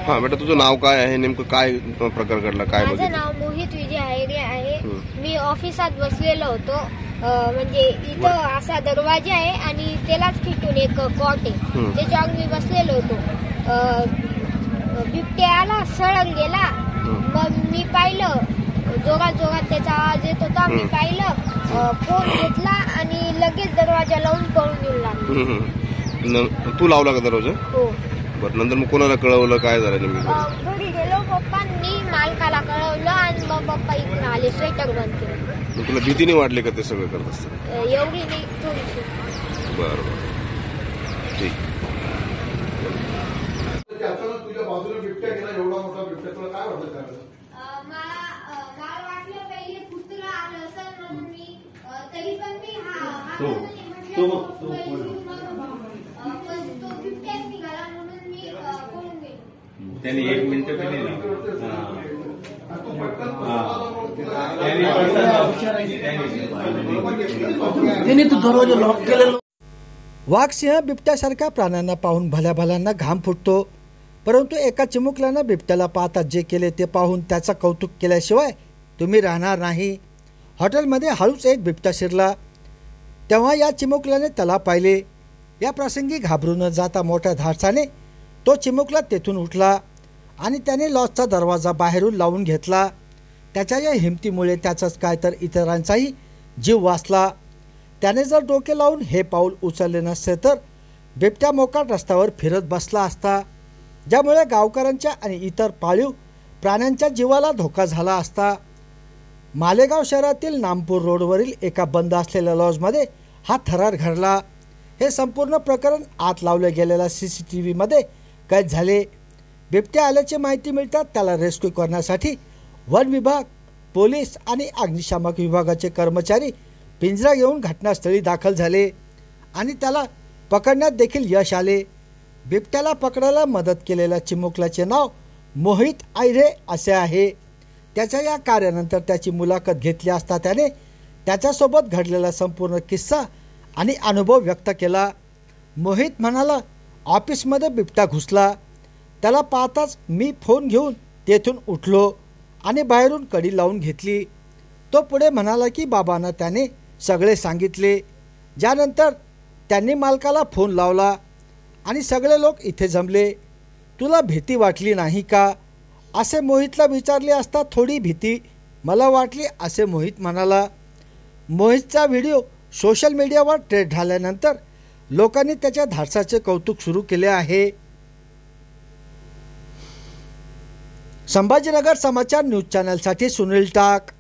हां बेटा, तुझं नाव काय आहे, नेमकं काय प्रकार घडला, काय बघितलं? माझं नाव मोहित विजय आयरे आहे. मी ऑफिसात बसलेलो होतो. म्हणजे इथं असा दरवाजा आहे आणि त्यालाच खिटून एक कॉट आहे, त्याच्यावर मी बसलेलो होतो. बिबट्या आला, सळंग गेला. मग मी पाहिलं, जोरात जोरात त्याचा आवाज येत होता. मी पाहिलं, फोन घेतला आणि लगेच दरवाजा लावून पळून येऊ लागला. तू लावला का दरवाजा? हो. बरं, नंतर मग कोणाला कळवलं, काय झालं नेमकं? घरी गेलो, पप्पांनी मालकाला कळवलं आणि मग पप्पा इकडे आले, स्वेटर बंद केलं. मग तुला भीती नाही वाटली का ते सगळं करत असताना? एवढी नाही, थोडीशी. बरं बरं, ठीक. तुझ्या बाजूला बिबट्या गेला, एवढा मोठा बिबट्या, तुला काय वाटलं? मला वाटलं पहिले कुत्रा आलं असं म्हणून मी, तरी पण मी तो बिबट्याच निघाला म्हणून मी पळून गेलो. त्यांनी 1 मिनिट बी नाही वाघ, सिंह, बिबट्यासारख्या प्राण्यांना पाहून भल्या भल्यांना घाम फुटतो, परंतु एका चिमुकल्यानं बिबट्याला पाहता जे केले ते पाहून त्याचं कौतुक केल्याशिवाय तुम्ही राहणार नाही. हॉटेलमध्ये हळूच एक बिबट्या शिरला, तेव्हा या चिमुकल्याने त्याला पाहिले. या प्रसंगी घाबरून न जाता मोठ्या धाडसाने तो चिमुकला तेथून उठला आणि त्याने लॉजचा दरवाजा बाहेरून लावून घेतला. त्याच्या या हिमतीमुळे त्याचाच काय तर इतरांचाही जीव वाचला. त्याने जर डोके लावून हे पाऊल उचलले नसते तर बिबट्या मोकाट रस्त्यावर फिरत बसला असता, ज्यामुळे गावकऱ्यांच्या आणि इतर पाळीव प्राण्यांच्या जीवाला धोका झाला असता. मालेगाव शहरातील नामपूर रोडवरील एका बंद असलेल्या लॉजमध्ये हा थरार घडला. हे संपूर्ण प्रकरण आत लावले गेलेल्या CCTVमध्ये कैद झाले. बिबट्या आल्याची माहिती मिळतात त्याला रेस्क्यू करण्यासाठी वन विभाग, पोलीस आणि अग्निशामक विभागाचे कर्मचारी पिंजरा घेऊन घटनास्थळी दाखल झाले आणि त्याला पकडण्यात देखील यश आले. बिबट्याला पकडायला मदत केलेल्या चिमुकल्याचे नाव मोहित आयरे असे आहे. त्याच्या या कार्यानंतर त्याची मुलाखत घेतली असता त्याने त्याच्यासोबत घडलेला संपूर्ण किस्सा आणि अनुभव व्यक्त केला. मोहित म्हणाला, ऑफिसमध्ये बिबट्या घुसला, त्याला पाहताच मी फोन घेऊन तेथून उठलो आणि बाहेरून कडी लावून घेतली. तो पुढे म्हणाला की बाबांना त्याने सगळे सांगितले, ज्यानंतर त्यांनी मालकाला फोन लावला आणि सगळे लोक इथे जमले. तुला भीती वाटली नाही का असे मोहितला विचारले असता थोडी भीती मला वाटली असे मोहित म्हणाला. मोहितचा व्हिडिओ सोशल मीडियावर ट्रेंड झाल्यानंतर लोकांनी त्याच्या धाडसाचे कौतुक सुरू केले आहे. संभाजीनगर समाचार न्यूज चॅनलसाठी सुनील टाक.